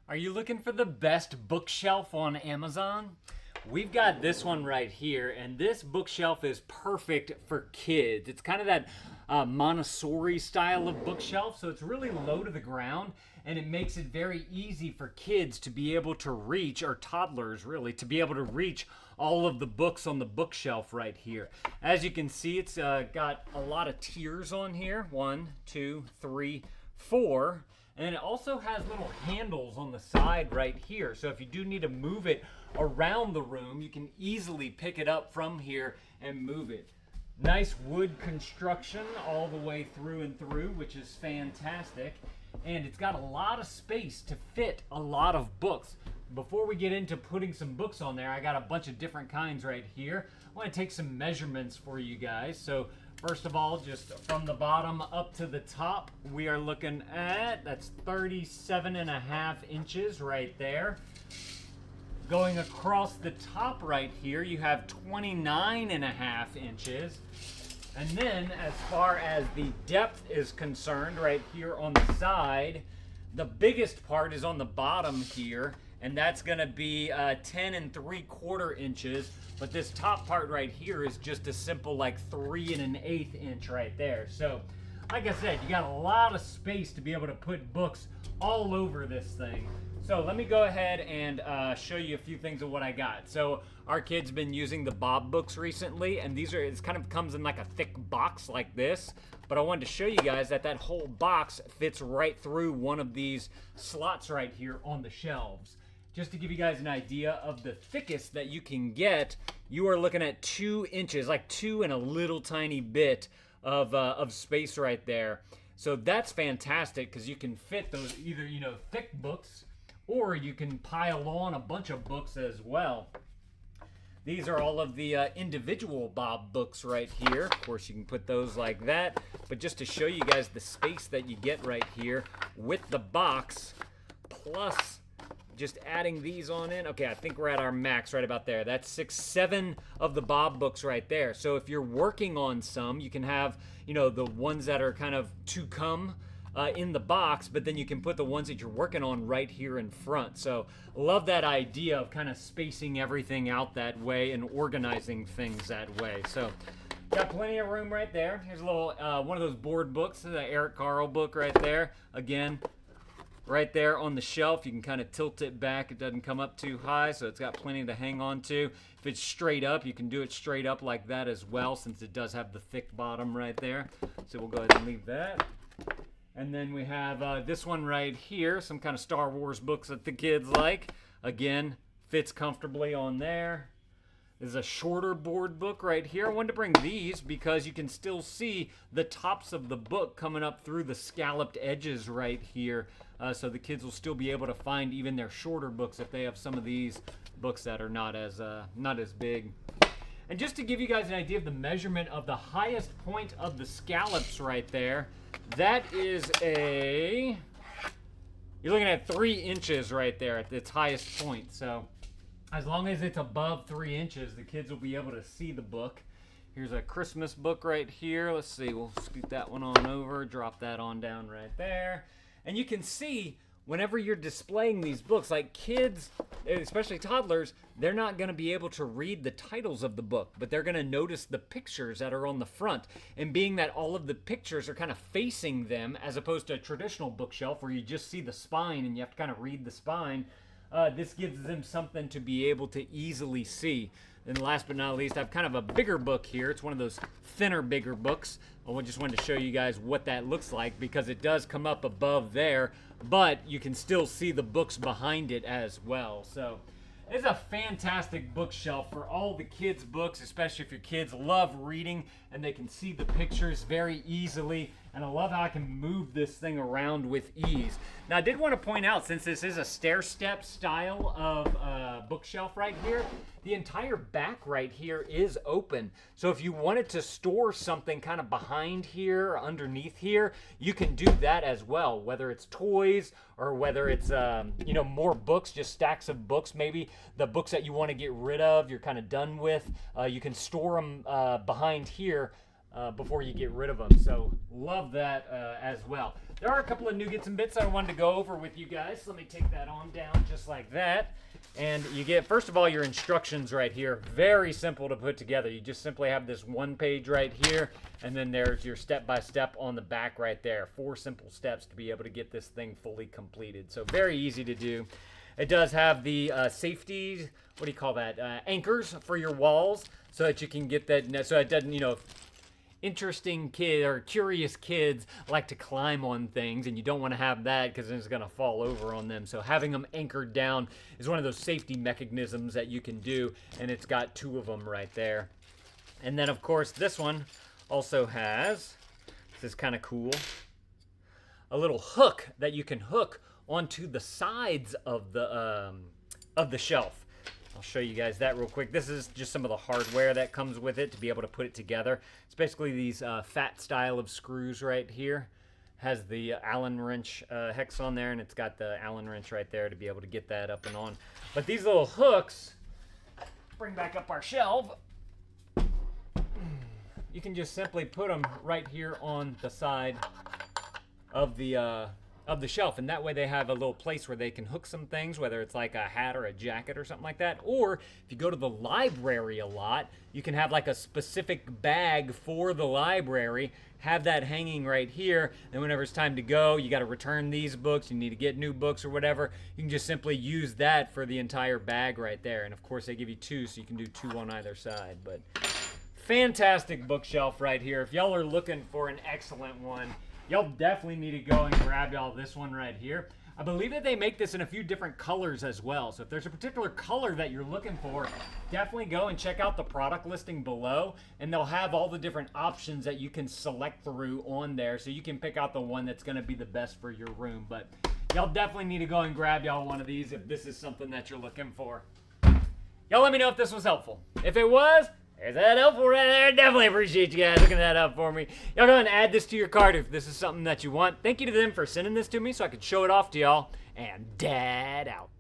Are you looking for the best bookshelf on Amazon? We've got this one right here, and this bookshelf is perfect for kids. It's kind of that Montessori style of bookshelf, so it's really low to the ground, and it makes it very easy for kids to be able to reach, or toddlers really, to be able to reach all of the books on the bookshelf right here. As you can see, it's got a lot of tiers on here. 1, 2, 3, 4. And it also has little handles on the side right here. So if you do need to move it around the room, you can easily pick it up from here and move it. Nice wood construction all the way through and through, which is fantastic. And it's got a lot of space to fit a lot of books. Before we get into putting some books on there, I got a bunch of different kinds right here. I want to take some measurements for you guys. So first of all, just from the bottom up to the top, we are looking at, that's 37.5 inches right there. Going across the top right here, you have 29.5 inches. And then as far as the depth is concerned, right here on the side, the biggest part is on the bottom here, and that's gonna be 10 3/4 inches. But this top part right here is just a simple like 3 1/8 inch right there. So like I said, you got a lot of space to be able to put books all over this thing. So let me go ahead and show you a few things of what I got. So our kids been using the Bob books recently, and these are, it kind of comes in like a thick box like this. But I wanted to show you guys that that whole box fits right through one of these slots right here on the shelves. Just to give you guys an idea of the thickest that you can get, you are looking at 2 inches, like 2 and a little tiny bit of space right there. So that's fantastic because you can fit those either, you know, thick books, or you can pile on a bunch of books as well. These are all of the individual Bob books right here. Of course, you can put those like that. But just to show you guys the space that you get right here with the box, plus just adding these on in. Okay, I think we're at our max right about there. That's 6, 7 of the Bob books right there. So if you're working on some, you can have, you know, the ones that are kind of to come in the box, but then you can put the ones that you're working on right here in front. So love that idea of kind of spacing everything out that way and organizing things that way. So got plenty of room right there. Here's a little one of those board books, the Eric Carle book right there. Again, right there on the shelf, you can kind of tilt it back. It doesn't come up too high, so it's got plenty to hang on to. If it's straight up, you can do it straight up like that as well, since it does have the thick bottom right there. So we'll go ahead and leave that. And then we have this one right here, some kind of Star Wars books that the kids like. Again, fits comfortably on there. There's a shorter board book right here. I wanted to bring these because you can still see the tops of the book coming up through the scalloped edges right here. So the kids will still be able to find even their shorter books if they have some of these books that are not as big. And just to give you guys an idea of the measurement of the highest point of the scallops right there, that is you're looking at 3 inches right there at its highest point. So as long as it's above 3 inches, the kids will be able to see the book. Here's a Christmas book right here. Let's see, we'll scoot that one on over, drop that on down right there. And you can see whenever you're displaying these books, like kids, especially toddlers, they're not going to be able to read the titles of the book, but they're going to notice the pictures that are on the front. And being that all of the pictures are kind of facing them, as opposed to a traditional bookshelf where you just see the spine and you have to kind of read the spine, this gives them something to be able to easily see. And last but not least, I have kind of a bigger book here. It's one of those thinner, bigger books. I just wanted to show you guys what that looks like because it does come up above there, but you can still see the books behind it as well. So it's a fantastic bookshelf for all the kids' books, especially if your kids love reading and they can see the pictures very easily. And I love how I can move this thing around with ease. Now, I did want to point out, since this is a stair-step style of bookshelf right here, the entire back right here is open. So if you wanted to store something kind of behind here or underneath here, you can do that as well, whether it's toys or whether it's you know, more books, just stacks of books. Maybe the books that you want to get rid of, you're kind of done with, you can store them behind here before you get rid of them. So love that as well. there are a couple of nougats and bits I wanted to go over with you guys. So let me take that on down just like that. And you get, first of all, your instructions right here. Very simple to put together. You just simply have this one page right here, and then there's your step-by-step on the back right there. 4 simple steps to be able to get this thing fully completed. So very easy to do. It does have the safety, what do you call that, anchors for your walls, so that you can get that, so it doesn't, you know, interesting kid or curious kids like to climb on things, and you don't want to have that because then it's going to fall over on them. So having them anchored down is one of those safety mechanisms that you can do, and it's got 2 of them right there. And then of course this one also has, this is kind of cool, a little hook that you can hook onto the sides of the shelf. I'll show you guys that real quick. This is just some of the hardware that comes with it to be able to put it together. It's basically these fat style of screws right here. Has the Allen wrench hex on there, and it's got the Allen wrench right there to be able to get that up and on. But these little hooks, bring back up our shelf. You can just simply put them right here on the side of the shelf, and that way they have a little place where they can hook some things, whether it's like a hat or a jacket or something like that. Or if you go to the library a lot, you can have like a specific bag for the library, have that hanging right here, and whenever it's time to go, you got to return these books, you need to get new books or whatever, you can just simply use that for the entire bag right there. And of course they give you 2, so you can do 2 on either side. But fantastic bookshelf right here. If y'all are looking for an excellent one, y'all definitely need to go and grab y'all this one right here. I believe that they make this in a few different colors as well. So if there's a particular color that you're looking for, definitely go and check out the product listing below, and they'll have all the different options that you can select through on there, so you can pick out the one that's going to be the best for your room. But y'all definitely need to go and grab y'all one of these if this is something that you're looking for. Y'all let me know if this was helpful. If it was, there's that helpful right there. Definitely appreciate you guys looking that up for me. Y'all go and add this to your cart if this is something that you want. Thank you to them for sending this to me so I could show it off to y'all. And Dad out.